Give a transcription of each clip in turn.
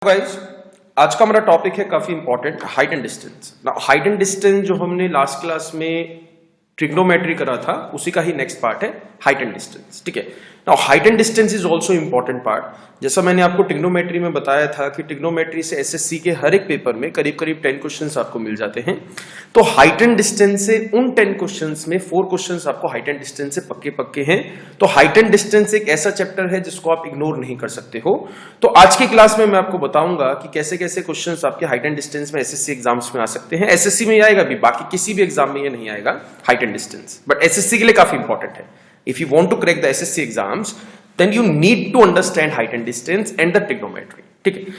Guys, आज का हमारा टॉपिक है काफी important, height and distance. Height and distance जो हमने लास्ट क्लास में ट्रिग्नोमेट्री करा था उसी का ही नेक्स्ट पार्ट है हाइट एंड डिस्टेंस। ठीक है, now height and distance is also important part. जैसा मैंने आपको ट्रिग्नोमेट्री में बताया था कि ट्रिग्नोमेट्री से एसएससी के हर एक पेपर में करीब करीब 10 क्वेश्चंस आपको मिल जाते हैं। तो हाइट एंड डिस्टेंस से उन 10 क्वेश्चंस में 4 क्वेश्चंस आपको हाइट एंड डिस्टेंस से पक्के पक्के हैं। तो हाइट एंड डिस्टेंस एक ऐसा चैप्टर है जिसको आप इग्नोर नहीं कर सकते हो। तो आज की क्लास में मैं आपको बताऊंगा कि कैसे कैसे क्वेश्चंस आपके हाइट एंड डिस्टेंस में एसएससी एग्जाम्स में आ सकते हैं। एसएससी में आएगा भी, बाकी किसी भी एग्जाम में ये नहीं आएगा height and distance, but SSC के लिए काफी इंपॉर्टेंट है। If you want to crack the SSC exams then you need to understand height and distance and the trigonometry। ठीक है,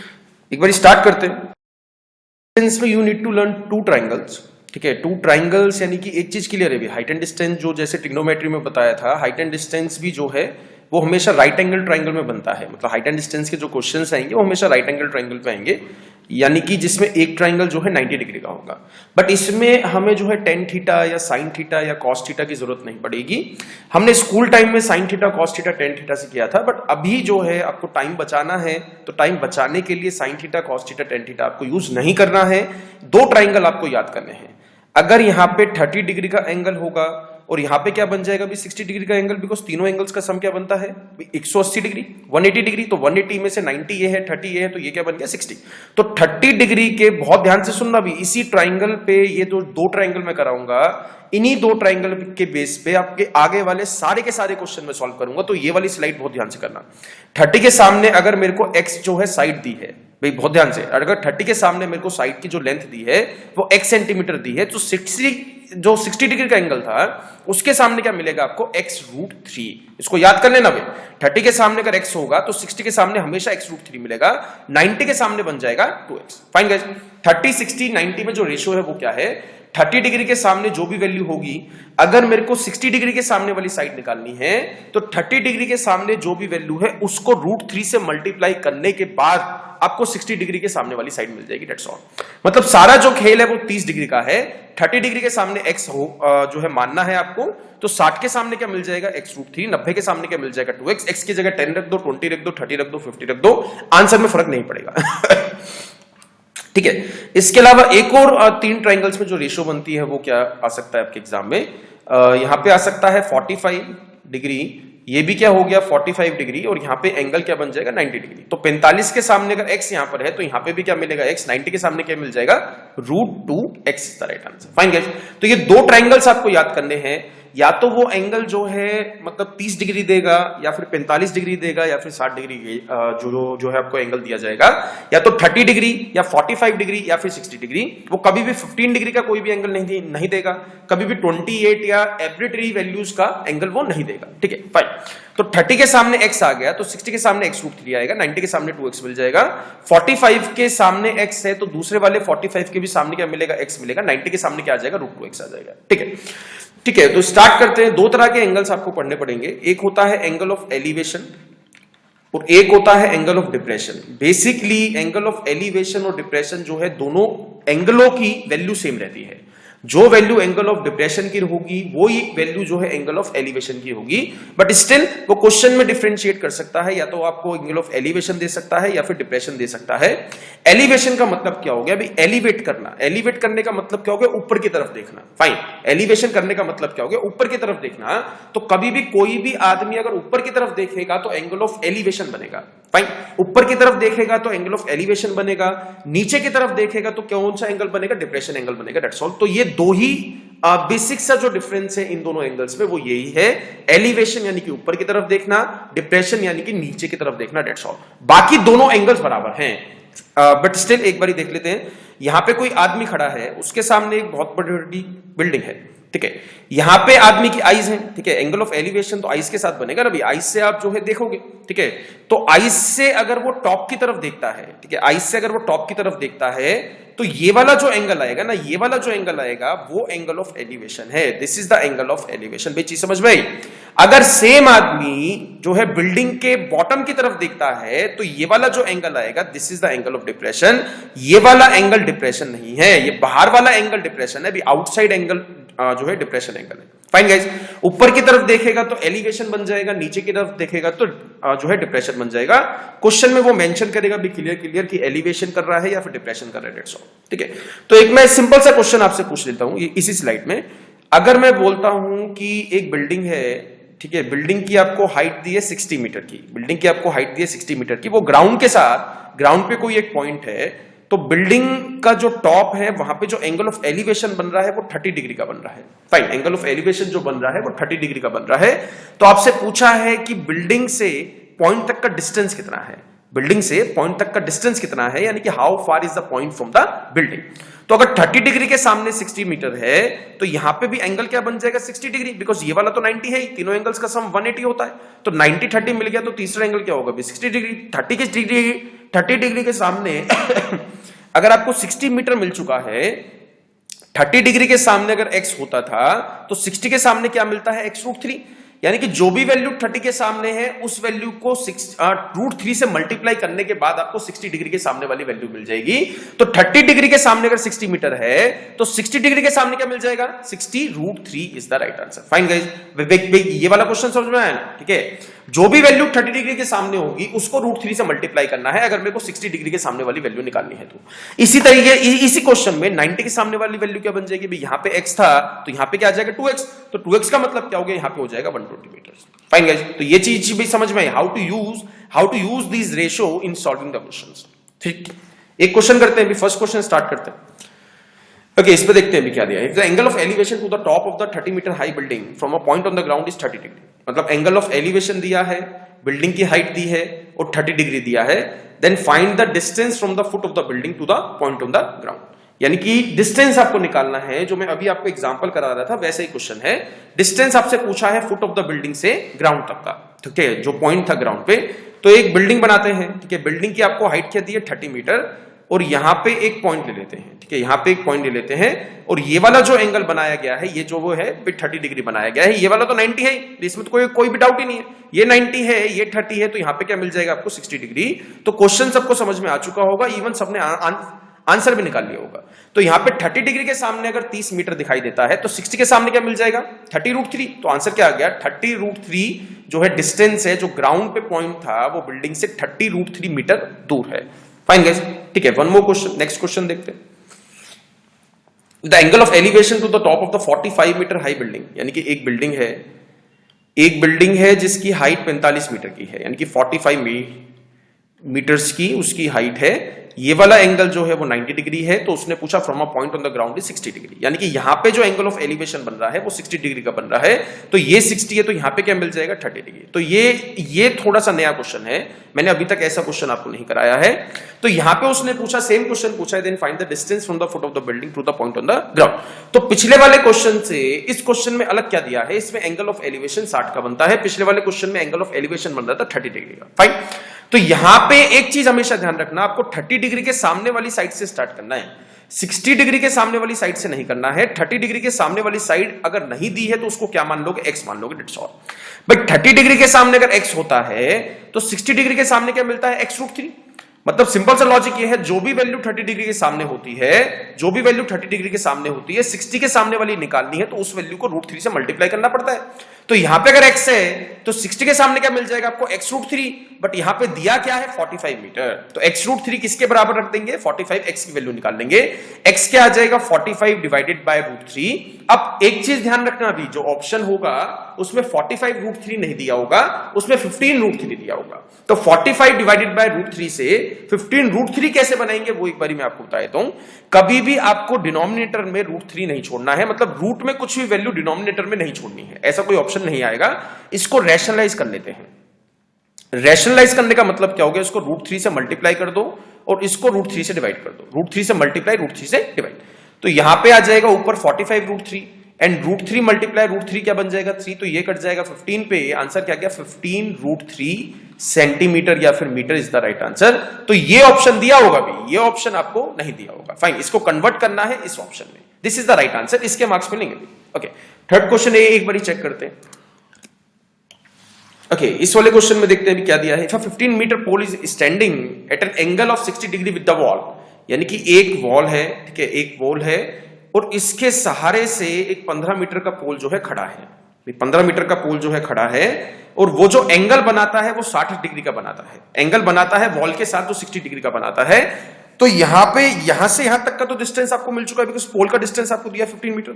एक बार स्टार्ट करते हैं। डिस्टेंस में you need to learn 2 triangles। ठीक है, 2 ट्राइंगल्स यानी कि एक चीज क्लियर है भी, हाइट एंड डिस्टेंस जो जैसे ट्रिग्नोमेट्री में बताया था, हाइट एंड डिस्टेंस भी जो है वो हमेशा राइट एंगल ट्राइंगल में बनता है। मतलब हाइट एंड डिस्टेंस के जो क्वेश्चंस आएंगे वो हमेशा राइट एंगल ट्राइंगल पे आएंगे, यानी कि जिसमें एक ट्राइंगल जो है 90 डिग्री का होगा। बट इसमें हमें जो है टेन थीटा या साइन थीटा या कॉस थीटा की जरूरत नहीं पड़ेगी। हमने स्कूल टाइम में sine theta, cos theta, tan theta से किया था, बट अभी जो है आपको टाइम बचाना है तो टाइम बचाने के लिए sine theta, cos theta, tan theta आपको यूज नहीं करना है। 2 ट्राइंगल आपको याद करने हैं। अगर यहाँ पे 30 डिग्री का एंगल होगा और यहाँ पे क्या बन जाएगा भी 60 डिग्री का एंगल, बिकॉज तीनों एंगल्स का सम क्या बनता है 180 डिग्री, 180 डिग्री। तो 180 में से 90 ये है, 30 ये है, तो ये क्या बन गया 60। तो 30 डिग्री के, बहुत ध्यान से सुनना भी, इसी ट्राइंगल पे ये जो 2 ट्राइंगल मैं कराऊंगा, इन्हीं 2 ट्राइंगल के बेस पे आपके आगे वाले सारे के सारे क्वेश्चन में सॉल्व करूंगा। तो ये वाली स्लाइड बहुत ध्यान से करना। 30 के सामने अगर मेरे को x जो है साइड दी है, भाई बहुत ध्यान से, अगर 30 के सामने मेरे को साइड की जो लेंथ दी है वो x सेंटीमीटर दी है, तो 60 डिग्री का एंगल था उसके सामने क्या मिलेगा आपको x√3। इसको याद कर लेना भाई, 30 के सामने अगर x होगा तो 60 के सामने हमेशा x√3 मिलेगा। 90 के सामने बन जाएगा 2x। फाइन गाइस, 30, 60, 90 में जो रेशियो है वो क्या है, 30 डिग्री के सामने जो भी वैल्यू होगी, अगर मेरे को 60 डिग्री के सामने वाली साइड निकालनी है तो 30 डिग्री के सामने जो भी वैल्यू है उसको √3 से मल्टीप्लाई करने के बाद आपको 60 डिग्री के सामने वाली साइड मिल जाएगी। That's all. मतलब सारा जो खेल है वो 30 डिग्री का है। 30 डिग्री के सामने x जो है मानना है आपको, तो 60 के सामने क्या मिल जाएगा x√3, 90 के सामने क्या मिल जाएगा 2x। x की जगह 10 रख दो, 20 रख दो, 30 रख दो, 50 रख दो, आंसर में फर्क नहीं पड़ेगा। ठीक है, इसके अलावा एक और 3 ट्राइंगल्स में जो रेशियो बनती है वो क्या आ सकता है आपके एग्जाम में, यहां पे आ सकता है 45 डिग्री, ये भी क्या हो गया 45 डिग्री, और यहाँ पे एंगल क्या बन जाएगा 90 डिग्री। तो 45 के सामने अगर x यहाँ पर है तो यहाँ पे भी क्या मिलेगा x, 90 के सामने क्या मिल जाएगा √2x is the right answer. Fine guys, तो ये 2 ट्राइंगल्स आपको याद करने हैं। या तो वो एंगल जो है मतलब 30 डिग्री देगा, या फिर 45 डिग्री देगा, या फिर 60 डिग्री जो है आपको एंगल दिया जाएगा, या तो 30 डिग्री या 45 डिग्री या फिर 60 डिग्री। वो कभी भी 15 डिग्री का कोई भी एंगल नहीं देगा, कभी भी 28 या एब्रिटरी वैल्यूज का एंगल वो नहीं देगा। ठीक है, फाइन। तो 30 के सामने x आ गया तो 60 के सामने x√3 आएगा, 90 के सामने 2x मिल जाएगा। 45 के सामने x है तो दूसरे वाले 45 के भी सामने क्या मिलेगा x मिलेगा, 90 के सामने क्या आ जाएगा √2x आ जाएगा। ठीक है, ठीक है, तो स्टार्ट करते हैं। 2 तरह के एंगल्स आपको पढ़ने पड़ेंगे, एक होता है एंगल ऑफ एलिवेशन और एक होता है angle of depression. Basically angle of elevation और डिप्रेशन जो है, दोनों एंगलों की वैल्यू सेम रहती है। जो वैल्यू एंगल ऑफ डिप्रेशन की होगी वो ही वैल्यू जो है एंगल ऑफ एलिवेशन की होगी, बट स्टिल वो क्वेश्चन में डिफरेंशिएट कर सकता है, या तो आपको एंगल ऑफ एलिवेशन दे सकता है या फिर डिप्रेशन दे सकता है। एलिवेशन का मतलब क्या हो गया अभी, एलिवेट करना। एलिवेट करने का मतलब क्या हो गया, ऊपर की तरफ देखना। फाइन, एलिवेशन करने का मतलब क्या हो गया, ऊपर की तरफ देखना। तो कभी भी कोई भी आदमी अगर ऊपर की तरफ देखेगा तो एंगल ऑफ एलिवेशन बनेगा। फाइन, ऊपर की तरफ देखेगा तो एंगल ऑफ एलिवेशन बनेगा, नीचे की तरफ देखेगा तो कौन सा एंगल बनेगा, डिप्रेशन एंगल बनेगा। That's all. तो ये 2 ही बेसिक सा जो डिफरेंस है इन दोनों एंगल्स में वो यही है, एलिवेशन यानी कि ऊपर की तरफ देखना, डिप्रेशन यानी कि नीचे की तरफ देखना। That's all. बाकी दोनों एंगल्स बराबर हैं, बट स्टिल एक बार देखते हैं। यहां पे कोई आदमी खड़ा है, उसके सामने एक बहुत बड़ी बिल्डिंग है। ठीक है, यहां पे आदमी की आईज है। ठीक है, एंगल ऑफ एलिवेशन तो आईज के साथ बनेगा ना, आईज से आप जो है देखोगे। ठीक है, तो आईज से अगर वो टॉप की तरफ देखता है, ठीक है, आईज से अगर वो टॉप की तरफ देखता है तो ये वाला जो एंगल आएगा ना, ये वाला जो एंगल आएगा वो एंगल ऑफ एलिवेशन है। This is the angle of elevation. भाई चीज समझ में आई? अगर सेम आदमी जो है बिल्डिंग के बॉटम की तरफ देखता है तो ये वाला जो एंगल आएगा this is the angle of depression. ये वाला एंगल डिप्रेशन नहीं है, ये बाहर वाला एंगल डिप्रेशन है। अभी आउटसाइड एंगल जो है डिप्रेशन एंगल है। फाइन गाइस, ऊपर की तरफ देखेगा तो एलिवेशन बन जाएगा, नीचे की तरफ देखेगा तो जो है डिप्रेशन बन जाएगा। क्वेश्चन में वो मेंशन करेगा भी क्लियर कि एलिवेशन कर रहा है या फिर डिप्रेशन कर रहा है, दैट्स ऑल। ठीक है, तो एक मैं सिंपल सा क्वेश्चन आपसे पूछ लेता हूं इसी स्लाइड में। अगर मैं बोलता हूं कि एक बिल्डिंग है, ठीक है, बिल्डिंग की आपको हाइट दी है 60 मीटर की, बिल्डिंग की आपको हाइट दी है 60 मीटर की, वो ग्राउंड के साथ, ग्राउंड पे कोई एक पॉइंट है, तो बिल्डिंग का जो टॉप है वहां पे जो एंगल ऑफ एलिवेशन बन रहा है वो 30 डिग्री का बन रहा है। फाइन, एंगल ऑफ एलिवेशन जो बन रहा है वो 30 डिग्री का बन रहा है। तो आपसे पूछा है कि बिल्डिंग से पॉइंट तक का डिस्टेंस कितना है, बिल्डिंग से पॉइंट तक का डिस्टेंस कितना है, यानी कि how far is the point from the building. तो अगर 30 डिग्री के सामने 60 मीटर है तो यहां पे भी एंगल क्या बन जाएगा, 60 डिग्री, बिकॉज ये वाला तो 90 है ही, तीनों एंगल्स का सम 180 होता है। तो 90 30 मिल गया, तो तीसरा एंगल क्या होगा, 60 डिग्री। 30 डिग्री के सामने अगर आपको 60 मीटर मिल चुका है, 30 डिग्री के सामने अगर x होता था तो 60 के सामने क्या मिलता है, x√3, यानी कि जो भी वैल्यू 30 के सामने है उस वैल्यू को √3 से मल्टीप्लाई करने के बाद आपको 60 डिग्री के सामने वाली वैल्यू मिल जाएगी। तो 30 डिग्री के सामने अगर 60 मीटर है तो 60 डिग्री के सामने क्या मिल जाएगा, 60√3 is the right answer. Fine guys, ये वाला क्वेश्चन समझ में आया ना? ठीक है, जो भी वैल्यू 30 डिग्री के सामने होगी उसको √3 से मल्टीप्लाई करना है अगर मेरे को 60 डिग्री के सामने वाली वैल्यू निकालनी है। तो इसी तरीके इसी क्वेश्चन में 90 के सामने वाली वैल्यू क्या बन जाएगी, यहां पे x था तो यहां पे क्या आ जाएगा 2x, तो 2x का मतलब क्या हो गया, यहां पे हो जाएगा 120 मीटर। फाइन गाइस, तो ये चीज भी समझ में आई, how to use this ratio in solving the questions. ठीक, एक क्वेश्चन करते हैं, फर्स्ट क्वेश्चन स्टार्ट करते हैं। ओके, इस पे देखते हैं भी क्या दिया है। The angle of elevation to the top of the 30 metre high building from a point on the ground is 30 degree. मतलब एंगल ऑफ एलिवेशन दिया है, बिल्डिंग की हाइट दी है और 30 डिग्री दिया है। Then find the distance from the foot of the building to the point on the ground, यानी कि डिस्टेंस आपको निकालना है। जो मैं अभी आपको एग्जांपल करा रहा था वैसे ही क्वेश्चन है। डिस्टेंस आपसे पूछा है फुट ऑफ द बिल्डिंग से ग्राउंड तक का, ठीक है, जो पॉइंट था ग्राउंड पे। तो एक बिल्डिंग बनाते हैं, ठीक है, बिल्डिंग की आपको हाइट क्या दी है 30 मीटर, और यहां पे एक पॉइंट ले लेते हैं, ठीक है, यहां पे एक पॉइंट ले लेते हैं, और ये वाला जो एंगल बनाया गया है, ये जो वो है 30 डिग्री बनाया गया है, ये वाला तो 90 है, इसमें तो कोई भी डाउट ही नहीं है, ये 90 है, ये 30 है, तो यहां पे क्या मिल जाएगा आपको 60 डिग्री। तो क्वेश्चन सबको समझ में आ चुका होगा, इवन सबने आंसर भी निकाल लिया होगा। तो यहां पे 30 डिग्री के सामने अगर 30 मीटर दिखाई देता है तो 60 के सामने क्या मिल जाएगा, 30√3। तो आंसर क्या आ गया, 30√3 जो है डिस्टेंस है, जो ग्राउंड पे पॉइंट था वो बिल्डिंग से 30√3 मीटर दूर है। फाइन गाइस, ठीक है, one more question, next question देखते हैं। The angle of elevation to the top of the 45 metre high building, यानी कि एक बिल्डिंग है जिसकी हाइट 45 मीटर की है, यानी कि 45 मीटर्स की उसकी हाइट है। ये वाला एंगल जो है वो 90 डिग्री है, तो उसने पूछा from a point on the ground is 60 degree, यानी कि यहां पे जो एंगल ऑफ एलिवेशन बन रहा है वो 60 डिग्री का बन रहा है। तो ये 60 है, तो यहां पे क्या मिल जाएगा 30 डिग्री। तो ये थोड़ा सा नया क्वेश्चन है, मैंने अभी तक ऐसा क्वेश्चन आपको नहीं कराया है। तो यहां पे उसने पूछा, सेम क्वेश्चन पूछा है, then find the distance from the foot of the building to the point on the ground. तो पिछले वाले क्वेश्चन से इस क्वेश्चन में अलग क्या दिया है, इसमें एंगल ऑफ एलिवेशन 60 का बनता है, पिछले वाले क्वेश्चन में एंगल ऑफ एलिवेशन बन रहा था 30 डिग्री का। फाइन, तो यहां पे एक चीज हमेशा ध्यान रखना, आपको 30 डिग्री के सामने वाली साइड से स्टार्ट करना है, 60 डिग्री के सामने वाली साइड से नहीं करना है। 30 डिग्री के सामने वाली साइड अगर नहीं दी है तो उसको क्या मान लोगे, x मान लोगे, दैट्स ऑल। बट 30 डिग्री के सामने अगर x होता है तो 60 डिग्री के सामने क्या मिलता है, x√3। मतलब सिंपल सा लॉजिक ये है, जो भी वैल्यू 30 डिग्री के सामने होती है, जो भी वैल्यू 30 डिग्री के सामने होती है, 60 के सामने वाली निकालनी है तो उस वैल्यू को √3 से मल्टीप्लाई करना पड़ता है। तो यहां पे अगर x है तो 60 के सामने क्या मिल जाएगा आपको, x√3, बट यहां पे दिया क्या है 45 मीटर, तो x√3 किसके बराबर रख देंगे, 45, x की वैल्यू निकाल लेंगे, x क्या आ जाएगा 45 डिवाइडेड बाय √3। अब एक चीज ध्यान रखना, अभी जो ऑप्शन होगा उसमें 45√3 नहीं दिया होगा, उसमें 15√3 दिया होगा। तो 45 डिवाइडेड बाय √3 से 15√3 कैसे बनाएंगे वो एक बारी मैं आपको बता देता हूं। कभी भी आपको डिनोमिनेटर में √3 नहीं छोड़ना है, मतलब रूट में कुछ भी वैल्यू डिनोमिनेटर में नहीं छोड़नी है, ऐसा कोई ऑप्शन नहीं आएगा। इसको रैशनलाइज कर लेते हैं। रैशनलाइज करने का मतलब क्या हो गया, इसको √3 से मल्टीप्लाई कर दो और इसको √3 से डिवाइड कर दो, √3 से मल्टीप्लाई, √3 से डिवाइड। तो यहां पे आ जाएगा ऊपर 45√3 एंड √3 मल्टीप्लाई √3 क्या बन जाएगा 3, तो ये कट जाएगा 15 पे, आंसर क्या गया 15√3 सेंटीमीटर या फिर metre is the right answer. तो ये ऑप्शन दिया होगा भी, ये ऑप्शन आपको नहीं दिया होगा। फाइन, इसको कन्वर्ट करना है इस ऑप्शन में, this is the right answer, इसके मार्क्स मिलेंगे। ओके, थर्ड क्वेश्चन एक बारी चेक करते हैं। ओके, इस वाले क्वेश्चन में देखते हैं क्या दिया है। If 15 metre pole is standing at an angle of 60 degree with the wall, यानी कि एक वॉल है, ठीक है, एक वॉल है और इसके सहारे से एक 15 मीटर का पोल जो है खड़ा है। 15 मीटर का पोल जो है खड़ा है और वो जो एंगल बनाता है वो 60 डिग्री का बनाता है, एंगल बनाता है वॉल के साथ जो 60 डिग्री का बनाता है। तो यहां पे यहां से यहां तक का तो डिस्टेंस आपको मिल चुका है, बिकॉज पोल का डिस्टेंस आपको दिया 15 मीटर।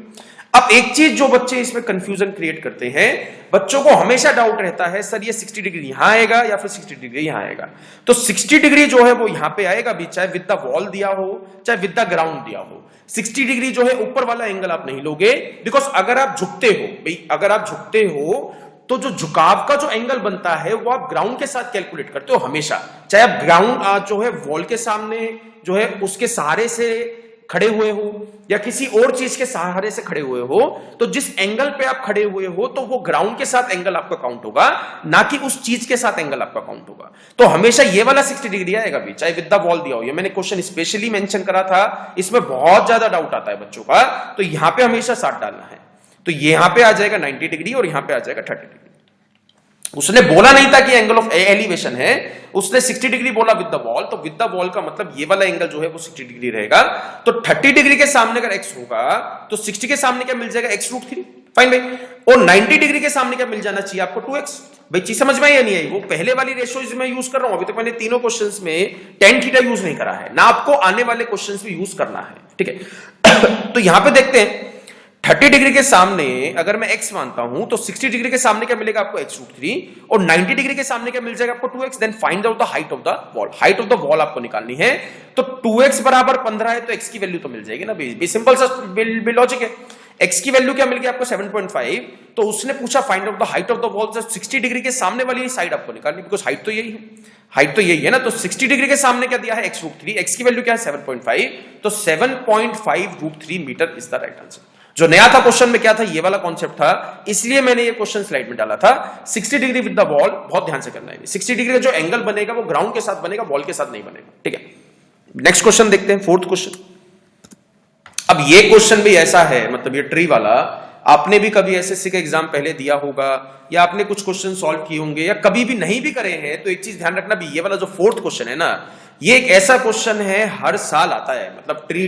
अब एक चीज जो बच्चे इसमें कंफ्यूजन क्रिएट करते हैं, बच्चों को हमेशा डाउट रहता है सर ये 60 डिग्री यहां आएगा या फिर 60 डिग्री यहां आएगा। तो 60 डिग्री जो है वो यहां पे आएगा भी, चाहे विद द वॉल दिया हो चाहे विद द ग्राउंड दिया हो। 60 डिग्री जो है ऊपर वाला एंगल आप नहीं लोगे, बिकॉज अगर आप झुकते हो भाई, अगर आप झुकते हो तो जो झुकाव का जो एंगल बनता है वो आप ग्राउंड के साथ कैलकुलेट करते हो हमेशा, चाहे आप ग्राउंड जो है वॉल के सामने जो है उसके सहारे से खड़े हुए हो या किसी और चीज के सहारे से खड़े हुए हो, तो जिस एंगल पे आप खड़े हुए हो तो वो ग्राउंड के साथ एंगल आपका काउंट होगा, ना कि उस चीज के साथ एंगल आपका काउंट होगा। तो हमेशा ये वाला 60 डिग्री आएगा भी, चाहे विद द वॉल दिया हो। ये मैंने क्वेश्चन स्पेशली मेंशन करा था, इसमें बहुत ज्यादा डाउट आता है बच्चों का, तो यहां पे हमेशा 60 डालना है। तो यहां पे आ जाएगा 90 डिग्री और यहां पे आ जाएगा 30 डिग्री। उसने बोला नहीं था कि एंगल ऑफ एलिवेशन है, उसने 60 डिग्री बोला विद द वॉल, तो विद द वॉल का मतलब ये वाला एंगल जो है वो 60 डिग्री रहेगा। तो 30 डिग्री के सामने अगर x होगा तो 60 के सामने क्या मिल जाएगा, x√3। फाइन भाई। और 90 डिग्री के सामने क्या मिल जाना चाहिए आपको, 2x। भाई चीज समझ में आई या नहीं आई? वो पहले वाली रेशियो मैं यूज कर रहा हूं, अभी तक मैंने तीनों क्वेश्चंस में tan थीटा यूज नहीं करा है, ना आपको आने वाले क्वेश्चंस में यूज करना है, ठीक है। तो यहां पे देखते हैं 30 डिग्री के सामने अगर मैं x मानता हूं तो 60 डिग्री के सामने क्या मिलेगा आपको, x√3, और 90 डिग्री के सामने क्या मिल जाएगा आपको, 2x। Then find out the height of the wall. Height of the wall आपको निकालनी है, तो 2x बराबर 15 है तो x की वैल्यू तो मिल जाएगी ना भाई, सिंपल सा लॉजिक है। x की वैल्यू क्या मिल गई आपको, 7.5। तो उसने पूछा find out the height of the wall, 60 degree के सामने वाली साइड आपको निकालनी, बिकॉज हाइट तो यही है, हाइट तो यही है ना। तो 60 डिग्री के सामने क्या दिया है, x√3, x की वैल्यू क्या है 7.5, तो 7.5√3 metre is the right answer. जो नया था क्वेश्चन में क्या था, ये वाला कॉन्सेप्ट था, इसलिए मैंने ये क्वेश्चन स्लाइड में डाला था। 60 डिग्री विद द वॉल, बहुत ध्यान से करना है। 60 डिग्री का जो एंगल बनेगा वो ग्राउंड के साथ बनेगा, वॉल के साथ नहीं बनेगा, ठीक है। नेक्स्ट क्वेश्चन देखते हैं, 4th क्वेश्चन। अब ये क्वेश्चन भी ऐसा है, मतलब ये ट्री वाला आपने भी कभी एसएससी का एग्जाम पहले दिया होगा या आपने कुछ क्वेश्चन सॉल्व किए होंगे या कभी भी नहीं भी करे हैं, तो एक चीज ध्यान रखना भी, ये वाला जो 4th क्वेश्चन है ना, ये एक ऐसा क्वेश्चन है हर साल आता है। मतलब ट्री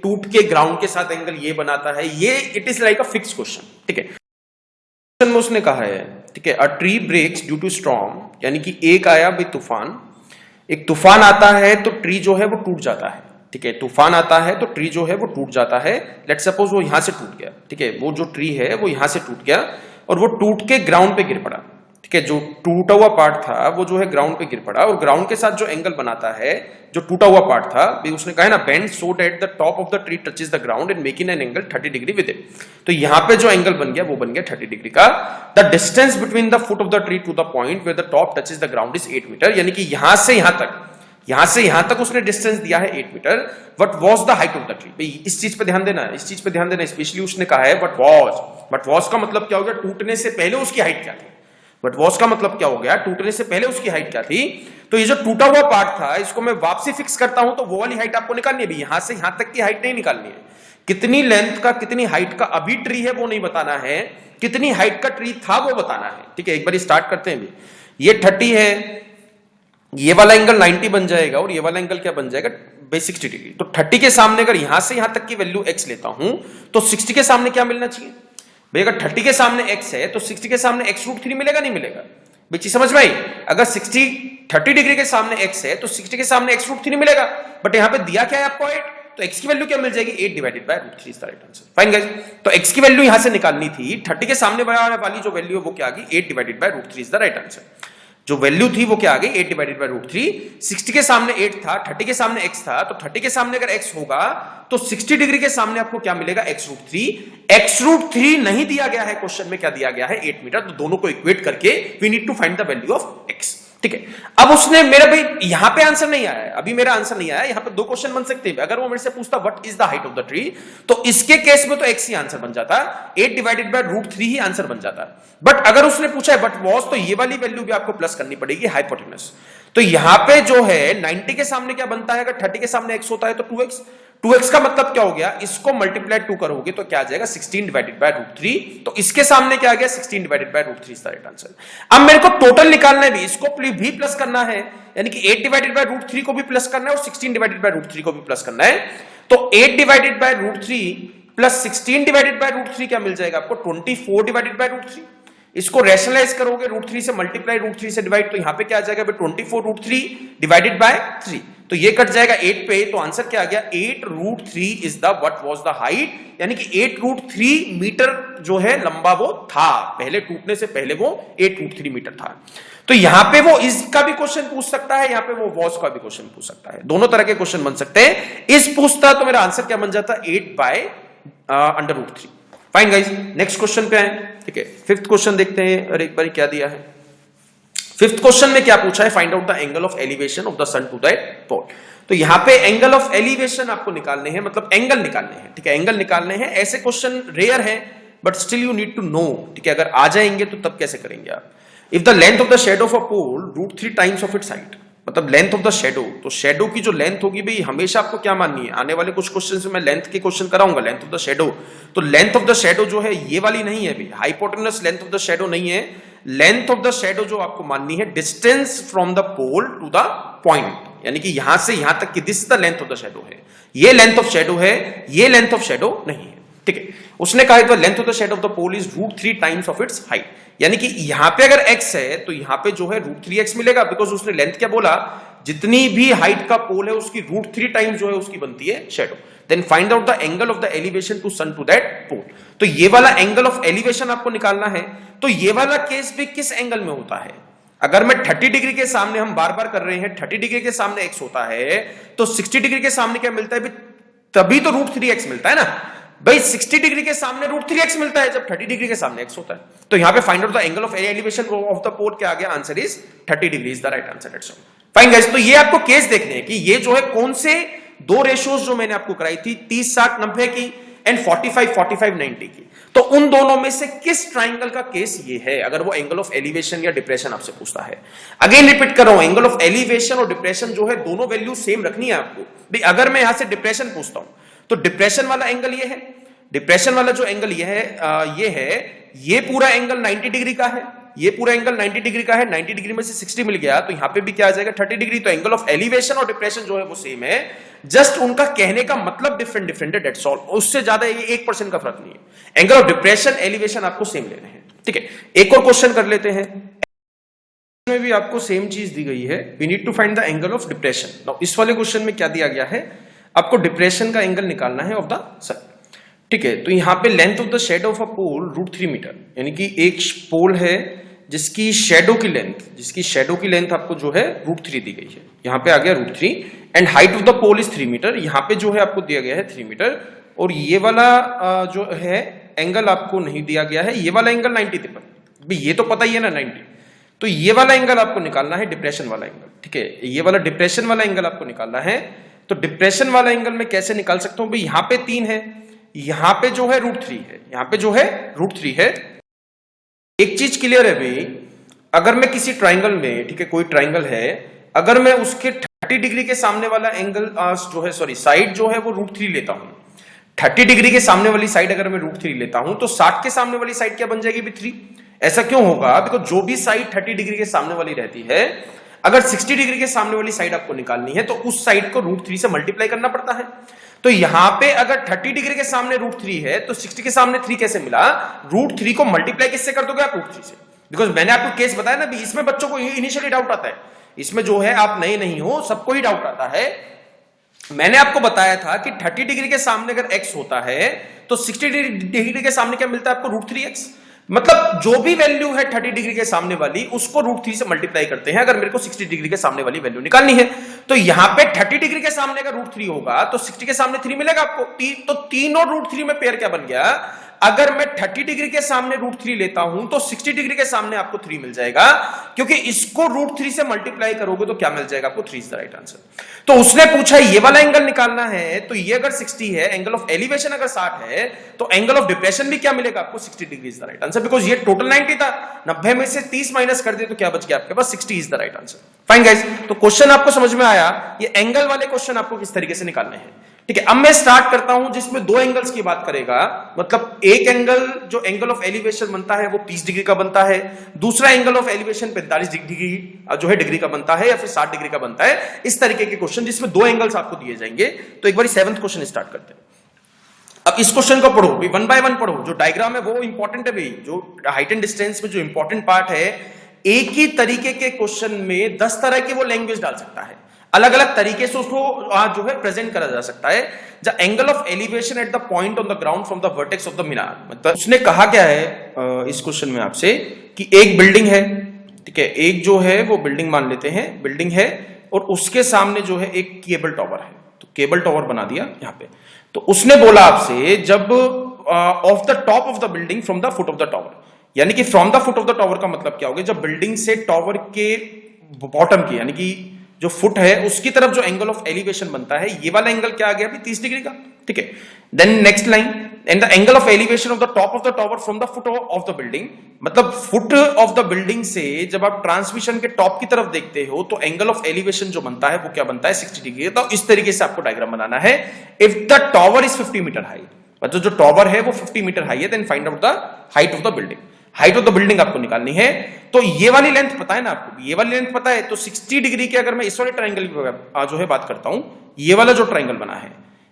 टूट के ग्राउंड के साथ एंगल ये बनाता है, ये it is like a fix question, ठीक है। क्वेश्चन में उसने कहा है, ठीक है, a tree breaks due to storm, यानी कि एक आया भी तूफान, एक तूफान आता है तो ट्री जो है वो टूट जाता है, ठीक है। तूफान आता है तो ट्री जो है वो टूट जाता है। लेट्स सपोज वो यहां से टूट गया, ठीक है, वो जो ट्री है वो यहां से टूट गया और वो टूट के ग्राउंड पे गिर पड़ा, ठीक है। जो टूटा हुआ पार्ट था वो जो है ग्राउंड पे गिर पड़ा, और ग्राउंड के साथ जो एंगल बनाता है, जो टूटा हुआ पार्ट था, उसने कहा है ना, bend so that the top of the tree touches the ground and making an angle 30 degree with it. तो यहां पे जो एंगल बन गया वो बन गया 30 डिग्री का। The distance between the foot of the tree to the point where the top touches the ground is 8 metre, यानी कि यहां से यहां तक उसने डिस्टेंस दिया है 8 metre. What was the height of the tree, भाई इस चीज पे ध्यान देना, इस चीज पे ध्यान देना, स्पेशली उसने कहा है व्हाट वाज का मतलब क्या हो गया, टूटने से पहले उसकी हाइट क्या थी। बट वॉस का मतलब क्या हो गया, टूटने से पहले उसकी हाइट क्या थी। तो ये जो टूटा हुआ पार्ट था, इसको मैं वापसी फिक्स करता हूं तो वो वाली हाइट आपको निकालनी है, यहां से यहां तक की हाइट नहीं निकालनी है। कितनी लेंथ का कितनी हाइट का अभी ट्री है वो नहीं बताना है, कितनी हाइट का ट्री था वो बताना है, ठीक है। एक बार स्टार्ट करते हैं भी, ये 30 है, ये वाला एंगल 90 बन जाएगा और ये वाला एंगल क्या बन जाएगा, 60 डिग्री। तो 30 के सामने अगर यहां से यहां तक की वैल्यू x लेता हूं तो 60 के सामने क्या मिलना चाहिए भाई, अगर 30 के सामने x है तो 60 के सामने x√3 मिलेगा, नहीं मिलेगा भाई, चीज समझ में आई। अगर 30 डिग्री के सामने x है तो 60 के सामने x√3 मिलेगा, बट यहां पे दिया क्या है आपको 8, तो x की वैल्यू क्या मिल जाएगी, 8 divided by √3 is the right answer. Fine guys, तो x की वैल्यू यहां से निकालनी थी, 30 के सामने वाली जो वैल्यू है वो क्या आ गई, 8 divided by √3 is the right answer. जो वैल्यू थी वो क्या आ गई, 8 डिवाइडेड बाय √3। 60 के सामने 8 था, 30 के सामने x था, तो 30 के सामने अगर x होगा तो 60 डिग्री के सामने आपको क्या मिलेगा, x√3। x√3 नहीं दिया गया है क्वेश्चन में, क्या दिया गया है, 8 मीटर। तो दोनों को इक्वेट करके we need to find the value of x, ठीक है। अब उसने मेरा भाई यहां पे आंसर नहीं आया है, अभी मेरा आंसर नहीं आया, यहां पे दो क्वेश्चन बन सकते हैं। अगर वो मेरे से पूछता what is the height of the tree, तो इसके केस में तो x ही आंसर बन जाता, 8 डिवाइडेड बाय √3 ही आंसर बन जाता। बट अगर उसने पूछा है बट वॉज, तो ये वाली वैल्यू भी आपको प्लस करनी पड़ेगी, हाइपोटेनस। तो यहां पे जो है 90 के सामने क्या बनता है, अगर 30 के सामने x होता है तो 2x, 2x का मतलब क्या हो गया, इसको मल्टीप्लाई 2 करोगे तो क्या आ जाएगा 16 डिवाइडेड बाय √3। तो इसके सामने क्या आ गया 16 divided by √3 is the right answer. अब मेरे को टोटल निकालना है भी, इसको भी प्लस करना है, यानी कि 8 डिवाइडेड बाय √3 को भी प्लस करना है और 16 डिवाइडेड बाय √3 को भी प्लस करना है। तो 8 divided by √3 plus 16 divided by √3 क्या मिल जाएगा आपको 24 डिवाइडेड बाय √3। इसको रैशनलाइज करोगे √3 से मल्टीप्लाई √3 से डिवाइड, तो यहां पे क्या आ जाएगा 24 √3 डिवाइडेड बाय 3, तो ये कट जाएगा 8 पे, तो आंसर क्या आ गया 8 √3 is the what was the height, यानी कि 8 √3 मीटर जो है लंबा वो था, पहले टूटने से पहले वो 8 √3 मीटर था। तो यहां पे वो इसका भी क्वेश्चन पूछ सकता है, यहां पे वो वॉज का भी क्वेश्चन पूछ सकता है, दोनों तरह के क्वेश्चन बन सकते हैं। इस पूछता तो मेरा आंसर क्या बन जाता 8/√3। फाइन गाइस, नेक्स्ट क्वेश्चन पे आए, ठीक है। फिफ्थ क्वेश्चन देखते हैं, और एक बार क्या दिया है। फिफ्थ क्वेश्चन में क्या पूछा है, find out the angle of elevation of the sun to that pole. तो यहां पे एंगल ऑफ एलिवेशन आपको निकालने हैं, मतलब एंगल निकालने हैं, ठीक है, एंगल निकालने हैं। ऐसे क्वेश्चन रेयर हैं, but still you need to know, ठीक है। अगर आ जाएंगे तो तब कैसे करेंगे आप। If the length of the shadow of a pole √3 times of its height, मतलब लेंथ ऑफ द शेडो, तो शेडो की जो लेंथ होगी भाई हमेशा आपको क्या माननी है, आने वाले कुछ क्वेश्चन में मैं लेंथ के क्वेश्चन कराऊंगा, लेंथ ऑफ द शेडो। तो लेंथ ऑफ द शेडो जो है ये वाली नहीं है भाई, hypotenuse length of the shadow नहीं है। लेंथ ऑफ द शेडो जो आपको माननी है distance from the pole to the point, यानी कि यहां से यहां तक की this the length of the shadow है, ये लेंथ ऑफ शेडो है, ये लेंथ ऑफ शेडो नहीं है, ठीक है। उसने कहा length of the shadow of the pole is √3 times of its height, यानी कि यहां पे अगर x है तो यहां पे जो है √3x मिलेगा, बिकॉज उसने लेंथ क्या बोला, जितनी भी हाइट का पोल है उसकी √3 टाइम्स जो है उसकी बनती है shadow. Then find out the angle of the elevation to sun to that pole. तो ये वाला एंगल ऑफ एलिवेशन आपको निकालना है। तो ये वाला केस भी किस एंगल में होता है, अगर मैं 30 डिग्री के सामने, हम बार बार कर रहे हैं, 30 डिग्री के सामने x होता है, तो 60 डिग्री के सामने क्या मिलता है, तभी तो √3x मिलता है ना भाई। 60 डिग्री के सामने √3x मिलता है जब 30 डिग्री के सामने x होता है। तो यहां पे find out the angle of elevation of the pole क्या आ गया, answer is 30 degree is the right answer. That's all. Fine guys, तो ये आपको केस देखने हैं कि ये जो है कौन से दो रेशियोज जो मैंने आपको कराई थी 30-60-90 की एंड 45-45-90 की, तो उन दोनों में से किस ट्राइंगल का केस ये है, अगर वो एंगल ऑफ एलिवेशन या डिप्रेशन आपसे पूछता है। अगेन रिपीट कर रहा हूं, एंगल ऑफ एलिवेशन और डिप्रेशन जो है दोनों वैल्यू सेम रखनी है आपको भाई। अगर मैं यहां से डिप्रेशन पूछता हूं तो डिप्रेशन वाला एंगल ये है, डिप्रेशन वाला जो एंगल ये है, ये पूरा एंगल 90 डिग्री का है, ये पूरा एंगल 90 डिग्री का है, 90 डिग्री में से 60 मिल गया तो यहां पे भी क्या आ जाएगा 30 डिग्री। तो एंगल ऑफ एलिवेशन और डिप्रेशन जो है वो सेम है, जस्ट उनका कहने का मतलब डिफरेंट है, दैट्स ऑल। उससे ज्यादा ये 1% का फर्क नहीं है। एंगल ऑफ डिप्रेशन एलिवेशन आपको सेम लेने हैं, ठीक है। एक और क्वेश्चन कर लेते हैं, में भी आपको सेम चीज दी गई है, we need to find the angle of depression. Now इस वाले क्वेश्चन में क्या दिया गया है, आपको डिप्रेशन का एंगल निकालना है ऑफ द सन, ठीक है। तो यहां पे length of the shadow of a pole √3 metre, यानी कि एक पोल है जिसकी शेडो की लेंथ आपको जो है √3 दी गई है, यहां पे आ गया √3 and height of the pole is 3 metre, यहां पे जो है आपको दिया गया है 3 मीटर, और ये वाला जो है एंगल आपको नहीं दिया गया है, ये वाला एंगल 90 भाई ये तो पता ही है ना 90। तो ये वाला एंगल आपको निकालना है, डिप्रेशन वाला एंगल, ठीक है। ये वाला डिप्रेशन वाला एंगल आपको निकालना है। तो डिप्रेशन वाला एंगल मैं कैसे निकाल सकता हूं भाई, यहां पे 3 है, यहां पे जो है √3 है, यहां पे जो है √3 है। एक चीज क्लियर है भाई, अगर मैं किसी ट्राइंगल में, ठीक है, कोई ट्राइंगल है, अगर मैं उसके 30 डिग्री के सामने वाला एंगल जो है साइड जो है वो √3 लेता हूं, 30 डिग्री के सामने वाली साइड अगर मैं √3 लेता हूं तो 60 के सामने वाली साइड क्या बन जाएगी भी 3। ऐसा क्यों होगा, बिकॉज जो भी साइड 30 डिग्री के सामने वाली रहती है, अगर 60 डिग्री के सामने वाली साइड आपको निकालनी है तो उस साइड को √3 से मल्टीप्लाई करना पड़ता है। तो यहां पे अगर 30 डिग्री के सामने √3 है तो 60 के सामने 3 कैसे मिला, √3 को मल्टीप्लाई किससे कर दोगे आप, √3 से। बिकॉज मैंने आपको केस बताया ना, इसमें बच्चों को इनिशियली डाउट आता है, इसमें जो है आप नए नहीं हो, सबको ही डाउट आता है। मैंने आपको बताया था कि 30 डिग्री के सामने अगर x होता है तो 60 डिग्री के सामने क्या मिलता है आपको, √3x। मतलब जो भी वैल्यू है 30 डिग्री के सामने वाली उसको √3 से मल्टीप्लाई करते हैं, अगर मेरे को 60 डिग्री के सामने वाली वैल्यू निकालनी है। तो यहां पे 30 डिग्री के सामने अगर √3 होगा तो 60 के सामने 3 मिलेगा आपको, तो 3 और √3 में पेयर क्या बन गया, अगर मैं 30 डिग्री के सामने √3 लेता हूं तो 60 डिग्री के सामने आपको 3 मिल जाएगा, क्योंकि इसको √3 से मल्टीप्लाई करोगे तो क्या मिल जाएगा आपको, 3 इज द राइट आंसर। तो उसने पूछा ये वाला एंगल निकालना है, तो ये अगर 60 है, एंगल ऑफ एलिवेशन अगर 60 है, तो एंगल ऑफ डिप्रेशन भी क्या मिलेगा आपको, 60 degree is the right answer, because ये टोटल 90 था, 90 में से 30 माइनस कर दे तो क्या बच गया आपके पास, 60 is the right answer. Fine guys, तो क्वेश्चन आपको समझ में आया, ये एंगल वाले क्वेश्चन आपको किस तरीके से निकालने हैं, ठीक है, अब मैं स्टार्ट करता हूं जिसमें दो एंगल्स की बात करेगा। मतलब एक एंगल जो एंगल ऑफ एलिवेशन बनता है वो 30 डिग्री का बनता है, दूसरा एंगल ऑफ एलिवेशन 45 डिग्री जो है डिग्री का बनता है, या फिर 60 डिग्री का बनता है। इस तरीके के क्वेश्चन जिसमें दो एंगल्स आपको दिए जाएंगे। तो एक बार 7th क्वेश्चन स्टार्ट करते हैं। अब इस क्वेश्चन को पढ़ो, वन बाय वन पढ़ो। जो डायग्राम है वो इंपॉर्टेंट है भाई, जो हाइट एंड डिस्टेंस में जो इंपॉर्टेंट पार्ट है, एक ही तरीके के क्वेश्चन में 10 तरह की वो लैंग्वेज डाल सकता है, अलग अलग तरीके से उसको जो है प्रेजेंट करा जा सकता है। The angle of elevation at the point on the ground from the vertex of the minar. मतलब उसने कहा क्या है इस क्वेश्चन में आपसे कि एक बिल्डिंग है, ठीक है, एक जो है वो बिल्डिंग मान लेते हैं, बिल्डिंग है और उसके सामने जो है एक केबल टावर है। तो केबल टावर बना दिया यहां पे। तो उसने बोला आपसे जब of the top of the building from the foot of the tower, यानी कि from the foot of the tower का मतलब क्या होगा, जब बिल्डिंग से टावर के बॉटम की यानी कि जो फुट है उसकी तरफ जो एंगल ऑफ एलिवेशन बनता है, ये वाला एंगल क्या आ गया अभी 30 डिग्री का, ठीक है। Then next line, and the angle of elevation of the top of the tower from the foot of the building. मतलब फुट ऑफ द बिल्डिंग से जब आप ट्रांसमिशन के टॉप की तरफ देखते हो तो एंगल ऑफ एलिवेशन जो बनता है वो क्या बनता है 60 डिग्री। तो इस तरीके से आपको डायग्राम बनाना है। If the tower is 50 metre high, मतलब जो टावर है वो 50 मीटर हाई है, then find out the height of the building. Height of the building आपको निकालनी है। तो ये वाली लेंथ पता है ना आपको, ये वाली लेंथ पता है। तो 60 डिग्री के अगर मैं इस वाले ट्रायंगल की जो है बात करता हूं, ये वाला जो ट्रायंगल बना है,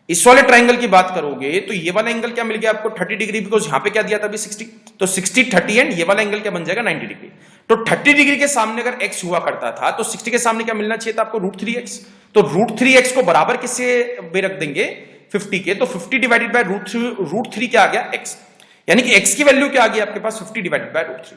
इस वाले ट्रायंगल की बात करोगे तो ये वाला एंगल क्या मिल गया आपको 30 डिग्री, बिकॉज यहां पे क्या दिया था अभी 60। तो 60 30 एंड ये वाला एंगल क्या बन जाएगा 90 डिग्री। तो 30 डिग्री के सामने अगर x हुआ करता था तो 60 के सामने क्या मिलना चाहिए था आपको √3x। तो √3x को बराबर किससे में रख देंगे 50 के। तो 50 डिवाइडेड बाय √3 क्या आ गया x, यानी कि x की वैल्यू क्या आ गई आपके पास 50 डिवाइडेड बाय √3।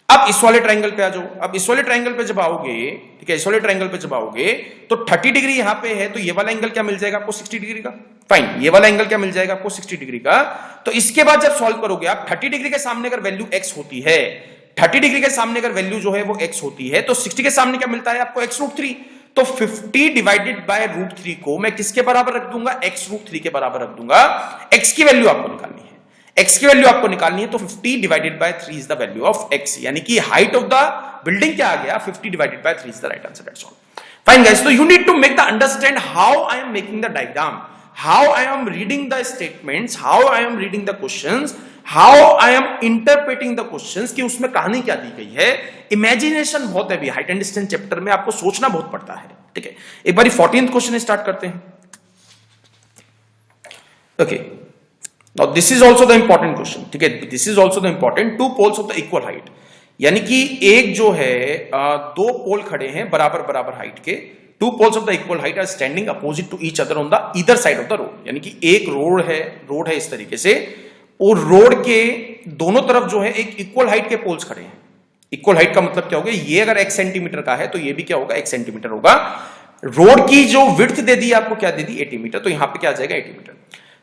अब इस वाले ट्रायंगल पे आ जाओ। अब इस वाले ट्रायंगल पे जब आओगे, ठीक है, इस वाले ट्रायंगल पे जब आओगे तो 30 डिग्री यहां पे है, तो ये वाला एंगल क्या मिल जाएगा आपको 60 डिग्री का। फाइन, ये वाला एंगल क्या मिल जाएगा आपको 60 डिग्री का। तो इसके बाद जब सॉल्व करोगे आप, 30 डिग्री के सामने अगर वैल्यू x होती है, 30 डिग्री के सामने अगर वैल्यू जो है वो x होती है, तो 60 के सामने क्या मिलता है आपको x√3। तो 50 डिवाइडेड बाय √3 को मैं किसके बराबर रख दूंगा, x√3 के बराबर रख दूंगा। x की वैल्यू आपको निकालनी है, x की वैल्यू आपको निकालनी है। तो 50 divided by 3 is the value of x, यानी कि हाइट ऑफ द बिल्डिंग क्या आ गया 50 divided by 3 is the right answer. That's all. Fine guys, so you need to make the understand how I am making the diagram, how I am reading the statements, how I am reading the questions, how I am interpreting the questions, कि उसमें कहानी क्या दी गई है। Imagination बहुत है भी height and distance chapter में, आपको सोचना बहुत पड़ता है, ठीक है। एक बार 14th क्वेश्चन स्टार्ट करते हैं। Okay, now this is also the important question, ठीक है। This is also the important, two poles of the equal height, यानी कि एक जो है दो पोल खड़े हैं बराबर बराबर हाइट के। Two poles of the equal height are standing opposite to each other on the either side of the road, यानी कि एक रोड है इस तरीके से, और रोड के दोनों तरफ जो है एक इक्वल हाइट के पोल्स खड़े हैं। इक्वल हाइट का मतलब क्या होगा, ये अगर x सेंटीमीटर का है तो ये भी क्या होगा x सेंटीमीटर होगा। रोड की जो विड्थ दे दी आपको क्या दे दी 80 मीटर, तो यहां पे क्या आ जाएगा 80 metre.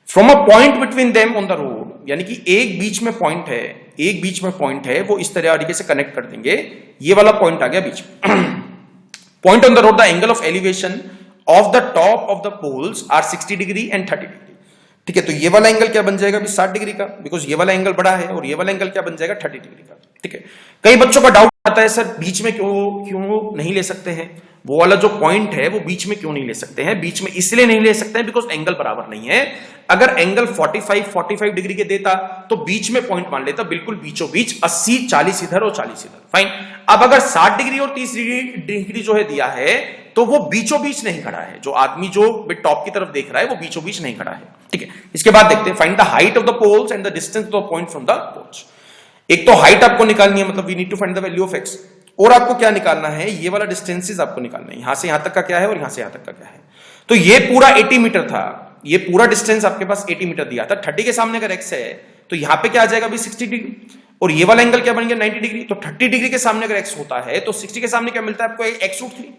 From a point between them on the road, यानी कि एक बीच में पॉइंट है, एक बीच में पॉइंट है, वो इस तरीके से कनेक्ट कर देंगे। ये वाला पॉइंट आ गया बीच में। Point on the road, the angle of elevation of the top of the poles are 60 degree and 30 degree, ठीक है। तो ये वाला एंगल क्या बन जाएगा अभी 60 डिग्री का, बिकॉज ये वाला एंगल बड़ा है, और ये वाला एंगल क्या बन जाएगा 30 डिग्री का, ठीक है। कई बच्चों का डाउट आता है सर बीच में क्यों नहीं ले सकते हैं, वो वाला जो पॉइंट है वो बीच में क्यों नहीं ले सकते हैं। बीच में इसलिए नहीं ले सकते हैं बिकॉज एंगल बराबर नहीं है। अगर एंगल 45 डिग्री के देता तो बीच में पॉइंट मान लेता, बिल्कुल बीचों बीच 80 40 इधर और 40 इधर। फाइन, अब अगर 60 डिग्री और 30 डिग्री जो है दिया है तो वो बीचों बीच नहीं खड़ा है। जो आदमी जो टॉप की तरफ देख रहा है वो बीचों बीच नहीं खड़ा है, ठीक है। इसके बाद देखते हैं, find the height of the poles and the distance of the point from the poles. एक तो हाइट आपको निकालनी है, मतलब we need to find the value of x, और आपको क्या निकालना है, ये वाला डिस्टेंसेस आपको निकालना है, यहां से यहां तक का क्या है और यहां से यहां तक का क्या है। तो ये पूरा 80 मीटर था, ये पूरा डिस्टेंस आपके पास 80 मीटर दिया था। 30 के सामने अगर x है तो यहां पे क्या आ जाएगा अभी 60 डिग्री, और ये वाला एंगल क्या बन गया 90 डिग्री। तो 30 डिग्री के सामने अगर x होता है तो 60 के सामने क्या मिलता है आपको x√3।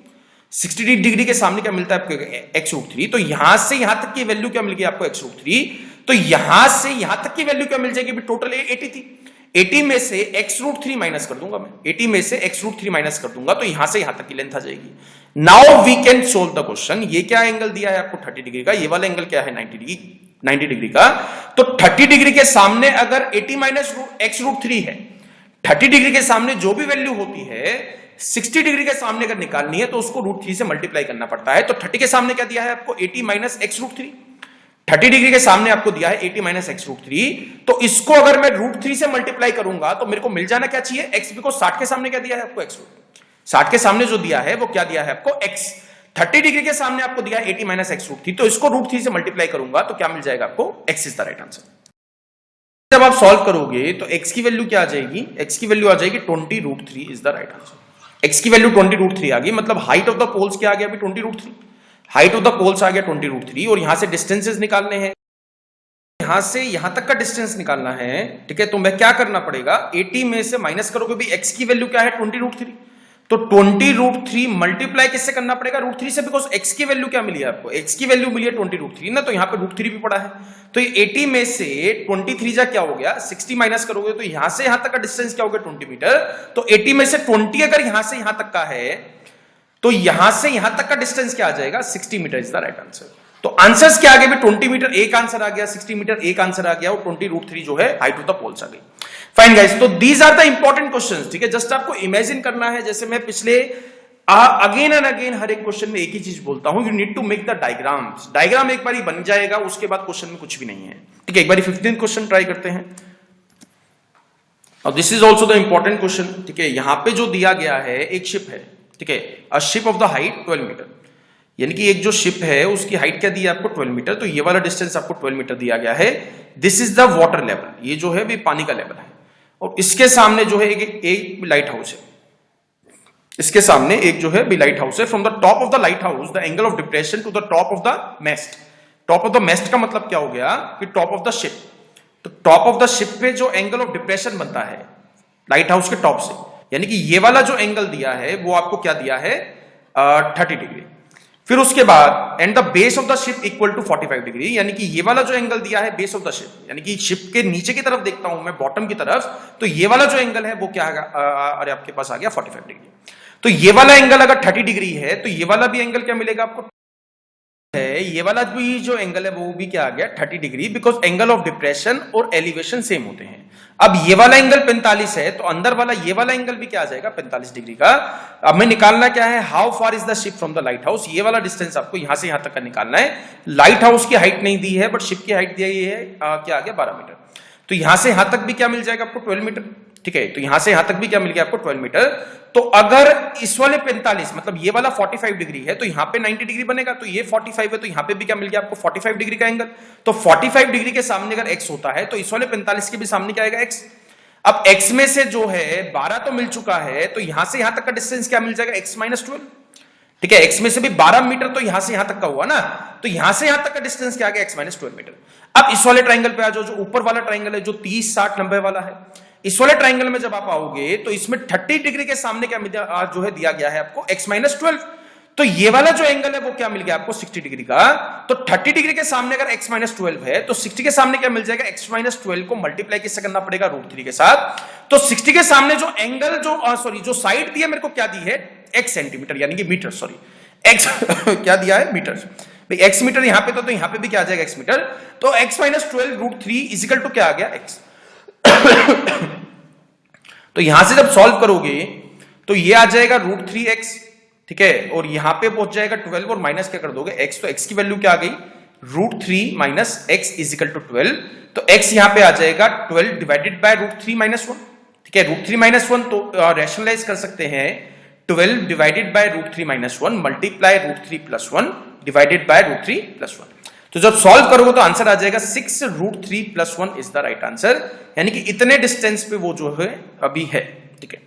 60 डिग्री के सामने क्या मिलता है आपको x√3। तो यहां से यहां तक की वैल्यू क्या मिल गई आपको x√3। तो यहां से यहां तक की वैल्यू क्या मिल जाएगी, टोटल 80 थी। 80 में से x√3 माइनस कर दूंगा मैं, 80 में से x√3 माइनस कर दूंगा, तो यहां से यहां तक की लेंथ आ जाएगी। Now we can solve the question. ये क्या एंगल दिया है आपको 30 डिग्री का, ये वाला एंगल क्या है 90 डिग्री का। तो 30 डिग्री के सामने अगर 80 माइनस x√3 है, 30 डिग्री के सामने जो भी वैल्यू होती है 60 डिग्री के सामने अगर निकालनी है तो उसको √3 से मल्टीप्लाई करना पड़ता है। तो 30 के सामने क्या दिया है आपको 80 माइनस x√3। 30 डिग्री के सामने आपको दिया है 80 माइनस एक्स रूट थ्री, तो इसको अगर मैं रूट थ्री से मल्टीप्लाई करूंगा तो मेरे को मिल जाना क्या चाहिए, एक्स, बिकॉज 60 के सामने क्या दिया है आपको, एक्स रूट, 60 के सामने जो दिया है वो क्या दिया है आपको, एक्स। 30 डिग्री के सामने आपको दिया है 80 माइनस एक्स रूट थ्री, तो इसको रूट थ्री से मल्टीप्लाई करूंगा तो क्या मिल जाएगा आपको, x is the right answer. जब आप सॉल्व करोगे तो x की वैल्यू क्या आ जाएगी, x की वैल्यू आ जाएगी 20 root three is the right answer. x की वैल्यू 20 रूट थ्री आ गई, मतलब हाइट ऑफ द पोल्स क्या आ गया अभी, 20 root three, height of the poles आ गया 20 रूट थ्री, और यहां से डिस्टेंसेस निकालने हैं, यहां से यहां तक का डिस्टेंस निकालना है, ठीक है। तो मैं क्या करना पड़ेगा, 80 में से माइनस करोगे भी, x की वैल्यू क्या है 20 रूट थ्री, तो 20 रूट थ्री मल्टीप्लाई किससे करना पड़ेगा, रूट थ्री से, बिकॉज x की वैल्यू क्या मिली है आपको, x की वैल्यू मिली है 20 रूट थ्री ना, तो यहां पे रूट थ्री भी पड़ा है, तो ये 80 में से 23 जा क्या हो गया 60 माइनस करोगे तो यहां से यहां तक का डिस्टेंस क्या हो गया 20 मीटर, तो 80 में से 20 अगर यहां से यहां तक का है तो यहां से यहां तक का डिस्टेंस क्या आ जाएगा, 60 metre is the right answer. तो आंसर्स क्या आ गए, 20 मीटर एक आंसर आ गया, 60 मीटर एक आंसर आ गया, और 20 रूट थ्री जो है हाइट ऑफ द पोल्स आ गई। फाइन गाइस, तो these are the important questions, ठीक है। जस्ट आपको इमेजिन करना है, जैसे मैं पिछले अगेन एंड अगेन हर एक क्वेश्चन में एक ही चीज बोलता हूं, you need to make the diagrams. Diagram एक बार बन जाएगा, उसके बाद क्वेश्चन में कुछ भी नहीं है, ठीक है। एक बार 15th क्वेश्चन ट्राई करते हैं, और this is also the important question, ठीक है। यहां पे जो दिया गया है, एक शिप है, ठीक है, a ship of the height 12 metre, यानी कि एक जो शिप है उसकी हाइट क्या दी है आपको 12 मीटर, तो ये वाला डिस्टेंस आपको 12 मीटर दिया गया है। This is the water level, ये जो है भी पानी का लेवल है, और इसके सामने जो है एक लाइट हाउस है, इसके सामने एक जो है भी लाइट हाउस है। From the top of the lighthouse the angle of depression to the top of the mast, top of the mast का मतलब क्या हो गया कि टॉप ऑफ द शिप, तो टॉप ऑफ द शिप पे जो एंगल ऑफ डिप्रेशन बनता है लाइट हाउस के टॉप से, यानी कि ये वाला जो एंगल दिया है वो आपको क्या दिया है 30 डिग्री। फिर उसके बाद and the base of the ship equal to 45 degree, यानी कि ये वाला जो एंगल दिया है बेस ऑफ द शिप, यानी कि शिप के नीचे की तरफ देखता हूं मैं, बॉटम की तरफ, तो ये वाला जो एंगल है वो क्या है, अरे आपके पास आ गया 45 डिग्री। तो ये वाला एंगल अगर 30 डिग्री है तो ये वाला भी एंगल क्या मिलेगा आपको है, ये वाला भी जो एंगल है वो भी क्या आ गया 30 degree, because angle of depression और एलिवेशन सेम होते हैं। अब ये वाला एंगल 45 है, तो अंदर वाला ये वाला एंगल भी क्या आ जाएगा 45 डिग्री का। अब हमें निकालना क्या है, how far is the ship from the light house, ये वाला डिस्टेंस आपको यहां से यहां तक का निकालना है। लाइट हाउस की हाइट नहीं दी है, बट शिप की हाइट दी है, क्या आ गया 12 मीटर, तो यहां से यहां तक भी क्या मिल जाएगा आपको 12 मीटर, ठीक है। तो यहां से यहां तक भी क्या मिल गया आपको 12 मीटर। तो अगर इस वाले 45 मतलब ये वाला 45 डिग्री है, तो यहां पे 90 डिग्री बनेगा, तो ये 45 है, तो यहां पे भी क्या मिल गया आपको 45 डिग्री का एंगल। तो 45 डिग्री के सामने अगर x होता है तो इस वाले 45 के भी सामने क्या आएगा x। अब x में से जो है 12 तो मिल चुका है, तो यहां से यहां तक का डिस्टेंस क्या मिल जाएगा x माइनस 12, ठीक है। x में से भी 12 मीटर तो यहां से यहां तक का हुआ ना, तो यहां से यहां तक का डिस्टेंस क्या आ गया x माइनस 12 मीटर। अब इस वाले ट्राइंगल पे आ जाओ, जो ऊपर वाला ट्राइंगल है जो 30 60 90 वाला है, इस वाले ट्राइंगल में जब आप आओगे तो इसमें 30 डिग्री के सामने क्या जो है दिया गया है आपको x माइनस 12, तो ये वाला जो एंगल है वो क्या मिल गया आपको 60 डिग्री का। तो 30 डिग्री के सामने अगर x माइनस 12 है, तो 60 के सामने क्या मिल जाएगा, x माइनस 12 को मल्टीप्लाई किससे करना पड़ेगा, रूट 3 के साथ। तो 60 के सामने जो एंगल जो साइड दी है मेरे को क्या दी है x सेंटीमीटर, यानी कि मीटर, सॉरी x क्या दिया है मीटर, भाई x मीटर यहां पे, तो यहां पे भी क्या आ जाएगा x मीटर। तो x minus 12 root 3 equal to क्या आ गया x। तो यहां से जब सॉल्व करोगे तो ये आ जाएगा रूट 3x, ठीक है, और यहां पे पहुंच जाएगा 12, और माइनस क्या कर दोगे x, तो x की वैल्यू क्या आ गई root 3 minus x equal to 12, तो x यहां पे आ जाएगा 12 डिवाइडेड बाय रूट 3 माइनस 1, ठीक है। रूट 3 माइनस 1 तो रैशनलाइज कर सकते हैं, 12 divided by root 3 minus 1 multiply root 3 plus 1 divided by root 3 plus 1। तो जब सॉल्व करोगे तो आंसर आ जाएगा 6 root 3 plus 1 is the right answer, यानी कि इतने डिस्टेंस पे वो जो है अभी है, ठीक है।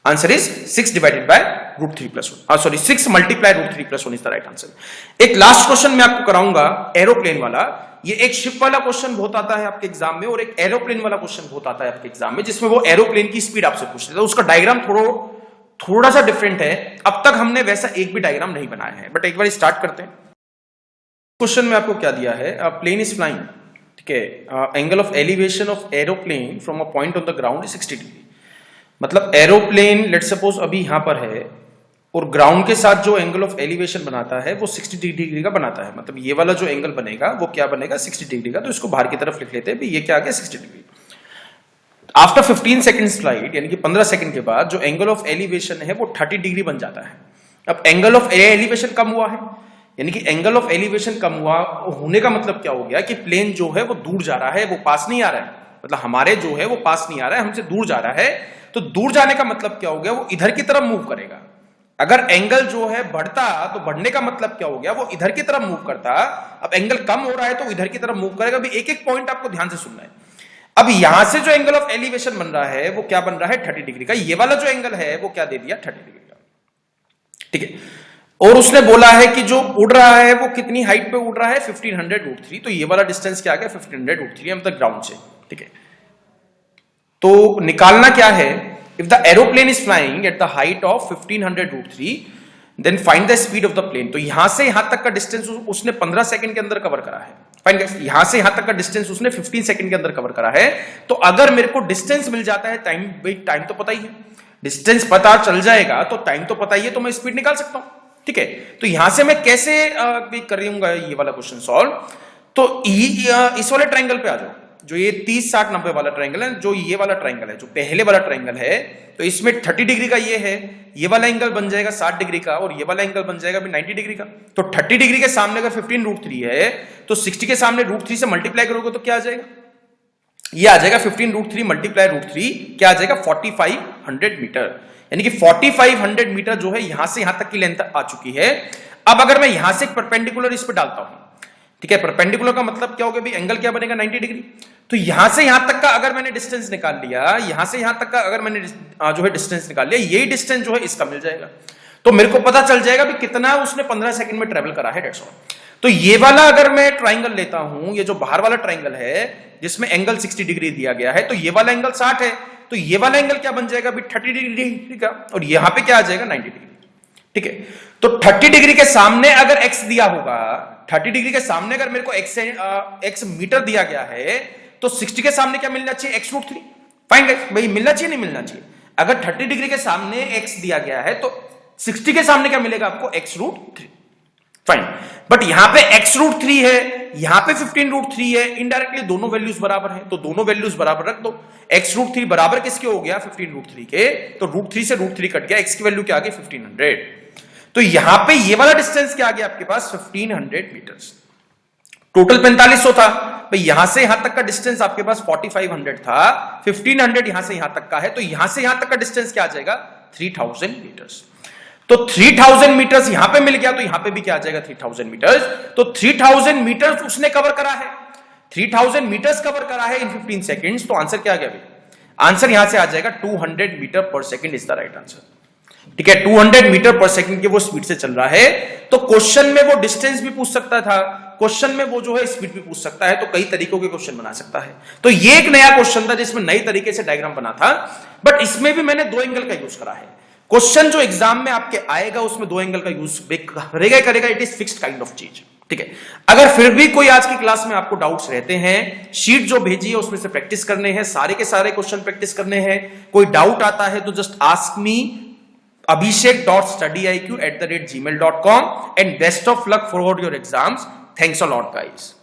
Answer is 6 divided by root 3 plus 1, sorry 6 multiply root 3 plus 1 is the right answer. एक लास्ट क्वेश्चन मैं आपको कराऊंगा एरोप्लेन वाला। ये एक शिप वाला क्वेश्चन बहुत आता है आपके एग्जाम में, और एक एरोप्लेन वाला क्वेश्चन बहुत आता है आपके एग्जाम में, जिसमें वो एरोप्लेन की स्पीड आपसे पूछ लेता है। उसका डायग्राम थोड़ा सा डिफरेंट है, अब तक हमने वैसा एक भी डायग्राम नहीं बनाया है, बट एक बार स्टार्ट करते हैं। क्वेश्चन में आपको क्या दिया है, प्लेन इज फ्लाइंग, ठीक है, angle of elevation of aeroplane from a point on the ground is 60 degree. मतलब एरोप्लेन लेट सपोज अभी यहां पर है, और ग्राउंड के साथ जो एंगल ऑफ एलिवेशन बनाता है वो 60 डिग्री का बनाता है। मतलब ये वाला जो एंगल बनेगा वो क्या बनेगा 60 डिग्री का, तो इसको बाहर की तरफ लिख लेते हैं, ये क्या आ गया 60 डिग्री। आफ्टर 15 सेकेंड्स फ्लाइट, यानी कि 15 सेकंड के बाद जो एंगल ऑफ एलिवेशन है वो 30 डिग्री बन जाता है। अब एंगल ऑफ एलिवेशन कम हुआ है, यानी कि एंगल ऑफ एलिवेशन कम हुआ होने का मतलब क्या हो गया कि प्लेन जो है वो दूर जा रहा है, वो पास नहीं आ रहा है, मतलब हमारे जो है वो पास नहीं आ रहा है, हमसे दूर जा रहा है। तो दूर जाने का मतलब क्या हो गया, वो इधर की तरफ मूव करेगा। अगर एंगल जो है बढ़ता तो बढ़ने का मतलब क्या हो गया, वो इधर की तरफ मूव करता। अब एंगल कम हो रहा है तो इधर की तरफ मूव करेगा। अभी एक एक पॉइंट आपको ध्यान से सुनना है। अब यहां से जो एंगल ऑफ एलिवेशन बन रहा है वो क्या बन रहा है, 30 डिग्री का। ये वाला जो एंगल है वो क्या दे दिया, 30 डिग्री का, ठीक है। और उसने बोला है कि जो उड़ रहा है वो कितनी हाइट पे उड़ रहा है, 1500√3। तो ये वाला डिस्टेंस क्या आ गया, 1500√3 मतलब ग्राउंड से, ठीक है। तो निकालना क्या है, if the aeroplane is flying at the height of 1500√3 then find the speed of the plane. तो यहां से यहां तक का डिस्टेंस उसने 15 सेकंड के अंदर कवर करा है। फाइन गाइस, यहां से यहां तक का डिस्टेंस उसने 15 सेकंड के अंदर कवर करा है। तो अगर मेरे को डिस्टेंस मिल जाता है, टाइम तो पता ही है, डिस्टेंस पता चल जाएगा तो टाइम तो पता ही है, तो मैं स्पीड निकाल सकता हूं, ठीक है। तो यहां से मैं कैसे करूंगा ये वाला क्वेश्चन सॉल्व। तो इस वाले ट्रायंगल पे आ जाओ, जो ये 30, 60, 90 वाला ट्रायंगल है, जो ये वाला ट्रायंगल है, जो पहले वाला ट्रायंगल है, तो इसमें 30 डिग्री का ये है, ये वाला एंगल बन जाएगा 60 डिग्री का, और ये वाला एंगल बन जाएगा भी 90 डिग्री का। तो 30 डिग्री के सामने अगर 15√3 है तो 60 के सामने √3 से मल्टीप्लाई करोगे तो क्या आ जाएगा, ये आ जाएगा 15√3 मल्टीप्लाई √3, क्या आ जाएगा 4500 मीटर। यानी कि 4500 मीटर जो है यहां से यहां तक की लेंथ आ चुकी है। अब अगर मैं यहां से एक परपेंडिकुलर इस पे डालता हूं, ठीक है, परपेंडिकुलर का मतलब क्या हो गया, भी एंगल क्या बनेगा, 90 डिग्री। तो यहां से यहां तक का अगर मैंने डिस्टेंस निकाल लिया, यहां से यहां तक का अगर मैंने जो है डिस्टेंस निकाल लिया, यही डिस्टेंस जो है इसका मिल जाएगा। तो मेरे को पता चल जाएगा भी कितना उसने 15 सेकंड में ट्रेवल करा है, डेट्स ऑल। तो ये वाला अगर मैं ट्राइंगल लेता हूं, ये जो बाहर वाला ट्राइंगल है जिसमें एंगल 60 डिग्री दिया गया है, तो ये वाला एंगल 60 है, तो ये वाला एंगल क्या बन जाएगा, भी 30 डिग्री का, और यहां पे क्या आ जाएगा, 90 डिग्री, ठीक है। तो 30 डिग्री के सामने अगर x दिया होगा, 30 डिग्री के सामने अगर मेरे को x मीटर दिया गया है, तो 60 के सामने क्या मिलना चाहिए, x√3। फाइन गाइस, भाई मिलना चाहिए नहीं मिलना चाहिए। अगर 30 डिग्री के सामने x दिया गया है तो 60 के सामने क्या मिलेगा आपको, x√3। फाइन, बट यहां पे x√3 है, यहां पे 15√3 है, इनडायरेक्टली दोनों वैल्यूज बराबर है, तो दोनों वैल्यूज बराबर रख दो। x√3 बराबर किसके हो गया, 15√3 के, तो √3 से √3 कट गया, x की वैल्यू क्या आ गई, 1500। तो यहां पे ये वाला डिस्टेंस क्या आ गया आपके पास, 1500 मीटर्स। टोटल 4500 था, भाई यहां से यहां तक का डिस्टेंस आपके पास 4500 था, 1500 यहां से यहां तक का है, तो यहां से यहां तक का डिस्टेंस क्या आ जाएगा, 3000 मीटर्स। तो 3000 मीटर्स यहां पे मिल गया, तो यहां पे भी क्या आ जाएगा, 3000 मीटर्स। तो 3000 मीटर्स उसने कवर करा है, 3000 मीटर्स कवर करा है इन 15 सेकंड्स। तो आंसर क्या आ गया भाई, आंसर यहां से आ जाएगा 200 मीटर पर second is the right answer, ठीक है। 200 मीटर पर सेकंड की वो स्पीड से चल रहा है। तो क्वेश्चन में वो डिस्टेंस भी पूछ सकता था, क्वेश्चन में वो जो है स्पीड भी पूछ सकता है, तो कई तरीकों के क्वेश्चन बना सकता है। तो ये एक नया क्वेश्चन था जिसमें नई तरीके से डायग्राम बना था, बट इसमें भी मैंने दो एंगल का यूज करा है। क्वेश्चन जो एग्जाम में आपके आएगा उसमें दो एंगल का यूज करेगा, it is fixed kind of चीज, ठीक है। अगर फिर भी कोई आज की क्लास में आपको डाउट्स रहते हैं, शीट जो भेजी है उसमें से प्रैक्टिस करने हैं, सारे के सारे क्वेश्चन प्रैक्टिस करने हैं। कोई डाउट आता है तो just ask me, abhishek.studyiq@gmail.com, and best of luck for your exams. Thanks a lot guys.